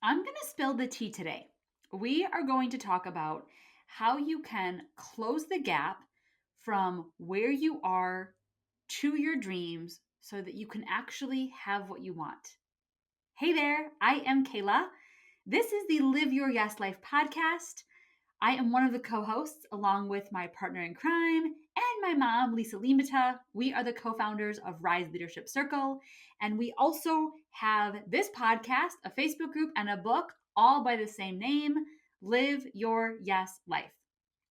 I'm going to spill the tea today. We are going to talk about how you can close the gap from where you are to your dreams so that you can actually have what you want. Hey there, I am Kayla. This is the Live Your Yes Life podcast. I am one of the co hosts, along with my partner in crime and my mom, Lisa Limata. We are the co founders of Rise Leadership Circle. And we also have this podcast, a Facebook group, and a book, all by the same name, Live Your Yes Life.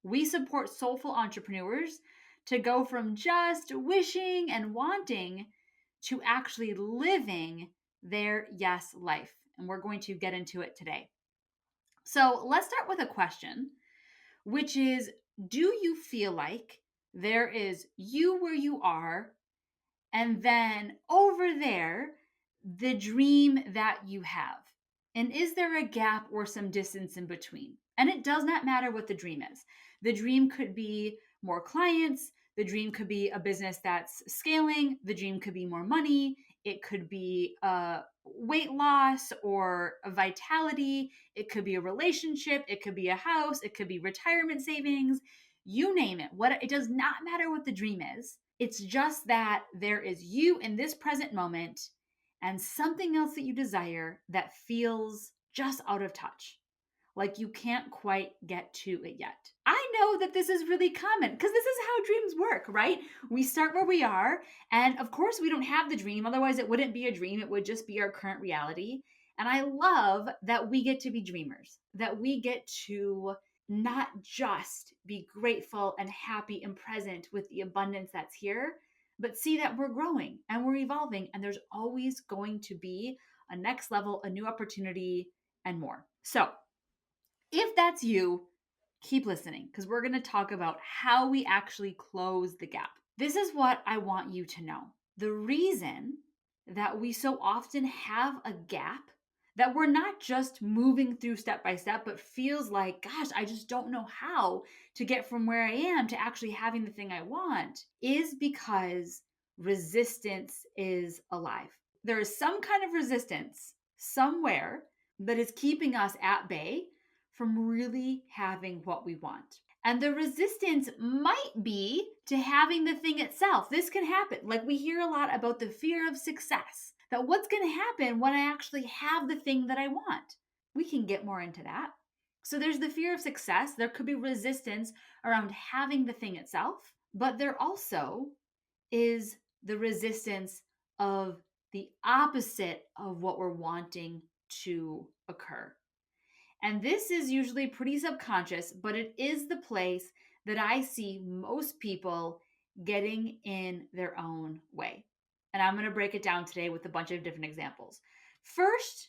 We support soulful entrepreneurs to go from just wishing and wanting to actually living their yes life. And we're going to get into it today. So let's start with a question, which is, do you feel like there is you where you are, and then over there, the dream that you have? And is there a gap or some distance in between? And it does not matter what the dream is. The dream could be more clients. The dream could be a business that's scaling. The dream could be more money. It could be weight loss or a vitality. It could be a relationship. It could be a house. It could be retirement savings. You name it. It does not matter what the dream is. It's just that there is you in this present moment and something else that you desire that feels just out of touch. Like you can't quite get to it yet. I know that this is really common because this is how dreams work, right? We start where we are. And of course, we don't have the dream. Otherwise, it wouldn't be a dream. It would just be our current reality. And I love that we get to be dreamers, that we get to not just be grateful and happy and present with the abundance that's here, but see that we're growing and we're evolving. And there's always going to be a next level, a new opportunity, and more. So, if that's you, keep listening because we're going to talk about how we actually close the gap. This is what I want you to know. The reason that we so often have a gap, that we're not just moving through step by step, but feels like, gosh, I just don't know how to get from where I am to actually having the thing I want, is because resistance is alive. There is some kind of resistance somewhere that is keeping us at bay from really having what we want. And the resistance might be to having the thing itself. This can happen. Like we hear a lot about the fear of success, that what's going to happen when I actually have the thing that I want. We can get more into that. So there's the fear of success. There could be resistance around having the thing itself, but there also is the resistance of the opposite of what we're wanting to occur. And this is usually pretty subconscious, but it is the place that I see most people getting in their own way. And I'm going to break it down today with a bunch of different examples. First,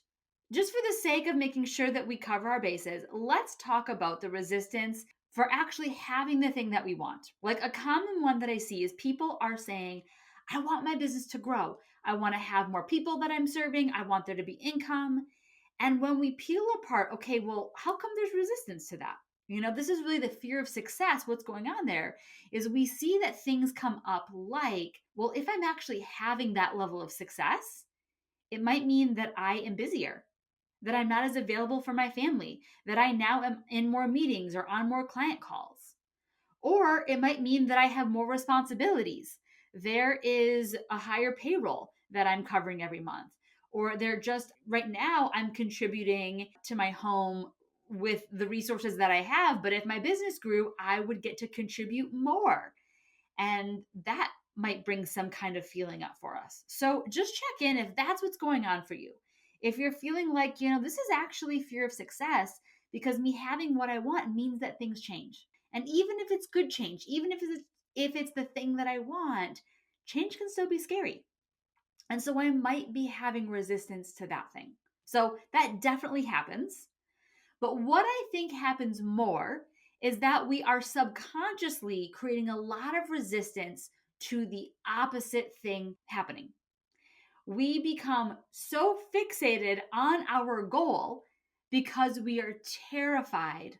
just for the sake of making sure that we cover our bases, let's talk about the resistance for actually having the thing that we want. Like a common one that I see is people are saying, I want my business to grow. I want to have more people that I'm serving. I want there to be income. And when we peel apart, okay, well, how come there's resistance to that? This is really the fear of success. What's going on there is we see that things come up like, well, if I'm actually having that level of success, it might mean that I am busier, that I'm not as available for my family, that I now am in more meetings or on more client calls. Or it might mean that I have more responsibilities. There is a higher payroll that I'm covering every month. Or they're just right now, I'm contributing to my home with the resources that I have. But if my business grew, I would get to contribute more. And that might bring some kind of feeling up for us. So just check in if that's what's going on for you. If you're feeling like, this is actually fear of success because me having what I want means that things change. And even if it's good change, even if it's the thing that I want, change can still be scary. And so I might be having resistance to that thing. So that definitely happens. But what I think happens more is that we are subconsciously creating a lot of resistance to the opposite thing happening. We become so fixated on our goal because we are terrified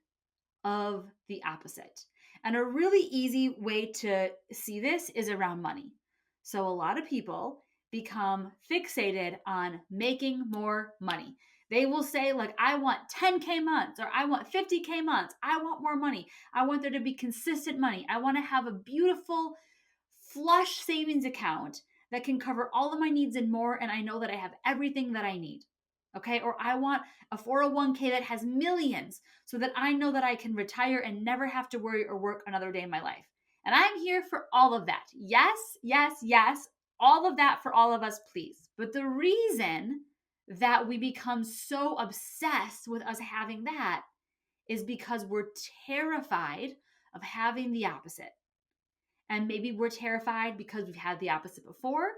of the opposite. And a really easy way to see this is around money. So a lot of people become fixated on making more money. They will say, like, I want 10K months, or I want 50K months. I want more money. I want there to be consistent money. I want to have a beautiful, flush savings account that can cover all of my needs and more. And I know that I have everything that I need. Okay. Or I want a 401k that has millions so that I know that I can retire and never have to worry or work another day in my life. And I'm here for all of that. Yes, yes, yes. All of that for all of us, please. But the reason that we become so obsessed with us having that is because we're terrified of having the opposite. And maybe we're terrified because we've had the opposite before.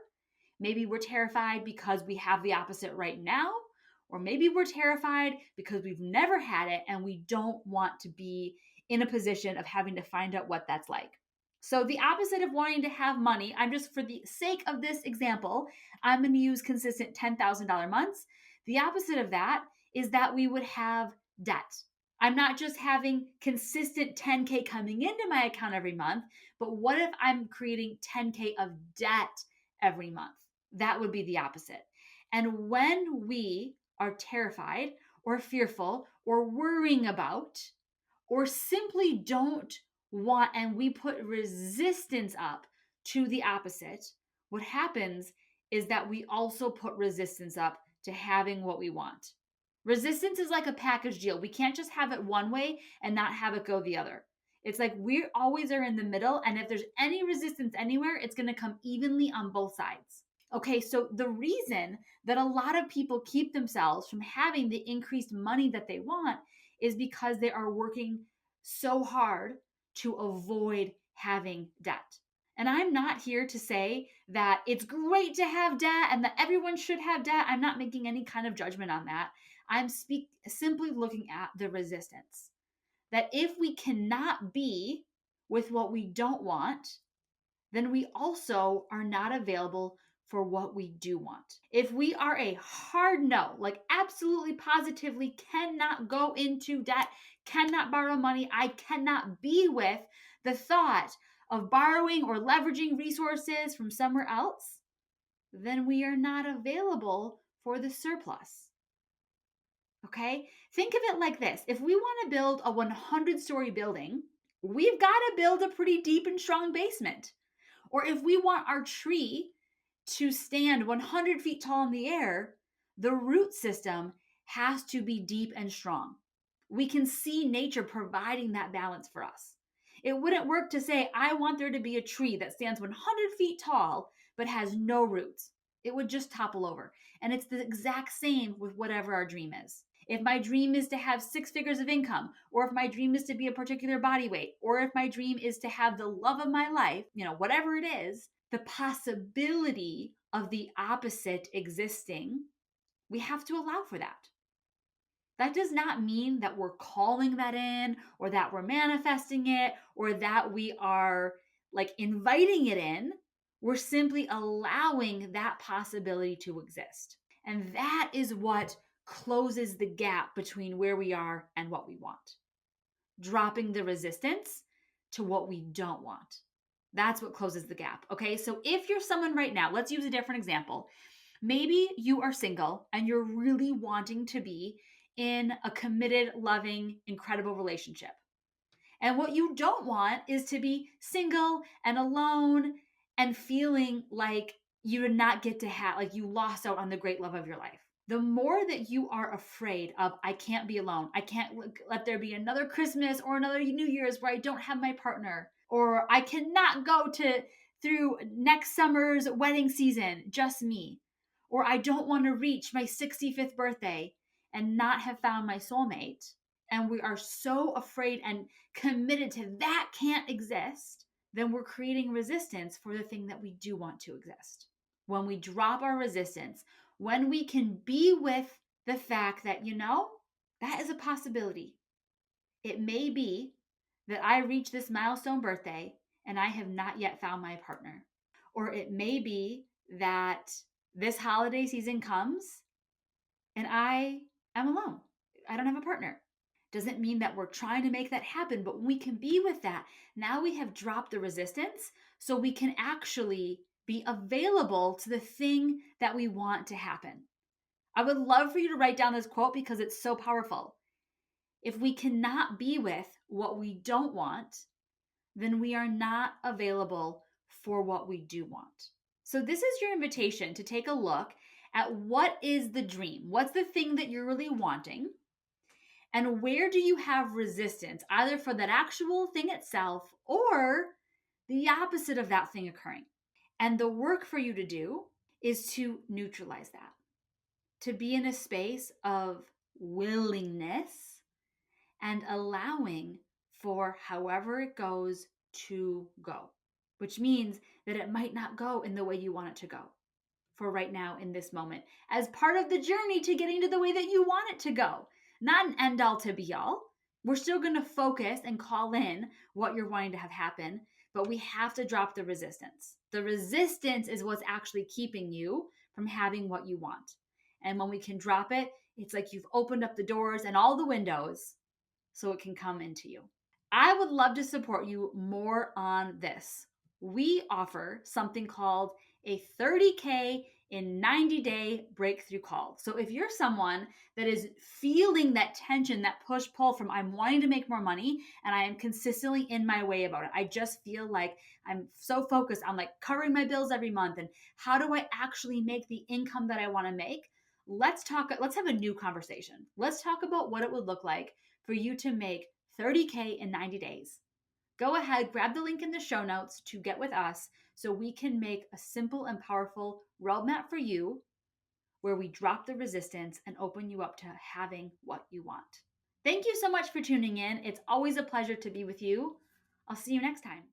Maybe we're terrified because we have the opposite right now. Or maybe we're terrified because we've never had it and we don't want to be in a position of having to find out what that's like. So, the opposite of wanting to have money, I'm just, for the sake of this example, I'm going to use consistent $10,000 months. The opposite of that is that we would have debt. I'm not just having consistent 10K coming into my account every month, but what if I'm creating 10K of debt every month? That would be the opposite. And when we are terrified or fearful or worrying about, or simply don't want, and we put resistance up to the opposite, what happens is that we also put resistance up to having what we want. Resistance is like a package deal. We can't just have it one way and not have it go the other. It's like we always are in the middle, and if there's any resistance anywhere, it's going to come evenly on both sides. Okay, so the reason that a lot of people keep themselves from having the increased money that they want is because they are working so hard to avoid having debt. And I'm not here to say that it's great to have debt and that everyone should have debt. I'm not making any kind of judgment on that. I'm simply looking at the resistance. That if we cannot be with what we don't want, then we also are not available for what we do want. If we are a hard no, like absolutely positively cannot go into debt, cannot borrow money, I cannot be with the thought of borrowing or leveraging resources from somewhere else, then we are not available for the surplus. Okay? Think of it like this. If we want to build a 100-story building, we've got to build a pretty deep and strong basement. Or if we want our tree to stand 100 feet tall in the air, the root system has to be deep and strong. We can see nature providing that balance for us. It wouldn't work to say, I want there to be a tree that stands 100 feet tall but has no roots. It would just topple over. And it's the exact same with whatever our dream is. If my dream is to have 6 figures of income, or if my dream is to be a particular body weight, or if my dream is to have the love of my life, whatever it is, the possibility of the opposite existing, we have to allow for that. That does not mean that we're calling that in, or that we're manifesting it, or that we are like inviting it in. We're simply allowing that possibility to exist. And that is what closes the gap between where we are and what we want. Dropping the resistance to what we don't want. That's what closes the gap. Okay, so if you're someone right now, let's use a different example. Maybe you are single and you're really wanting to be in a committed, loving, incredible relationship. And what you don't want is to be single and alone and feeling like you did not get to have, like you lost out on the great love of your life. The more that you are afraid of, I can't be alone, I can't let there be another Christmas or another New Year's where I don't have my partner, or I cannot go through next summer's wedding season, just me, or I don't want to reach my 65th birthday and not have found my soulmate, and we are so afraid and committed to that can't exist, then we're creating resistance for the thing that we do want to exist. When we drop our resistance, when we can be with the fact that, that is a possibility. It may be that I reach this milestone birthday and I have not yet found my partner. Or it may be that this holiday season comes and I am alone. I don't have a partner. Doesn't mean that we're trying to make that happen, but we can be with that. Now we have dropped the resistance so we can actually be available to the thing that we want to happen. I would love for you to write down this quote because it's so powerful. If we cannot be with what we don't want, then we are not available for what we do want. So, this is your invitation to take a look at what is the dream? What's the thing that you're really wanting? And where do you have resistance, either for that actual thing itself or the opposite of that thing occurring? And the work for you to do is to neutralize that, to be in a space of willingness and allowing for however it goes to go, which means that it might not go in the way you want it to go for right now in this moment, as part of the journey to getting to the way that you want it to go. Not an end all to be all. We're still going to focus and call in what you're wanting to have happen, but we have to drop the resistance. The resistance is what's actually keeping you from having what you want. And when we can drop it, it's like you've opened up the doors and all the windows so it can come into you. I would love to support you more on this. We offer something called a 30K in 90-day breakthrough call. So if you're someone that is feeling that tension, that push pull from I'm wanting to make more money and I am consistently in my way about it. I just feel like I'm so focused on like covering my bills every month and how do I actually make the income that I want to make? Let's have a new conversation. Let's talk about what it would look like for you to make 30K in 90 days. Go ahead, grab the link in the show notes to get with us so we can make a simple and powerful roadmap for you where we drop the resistance and open you up to having what you want. Thank you so much for tuning in. It's always a pleasure to be with you. I'll see you next time.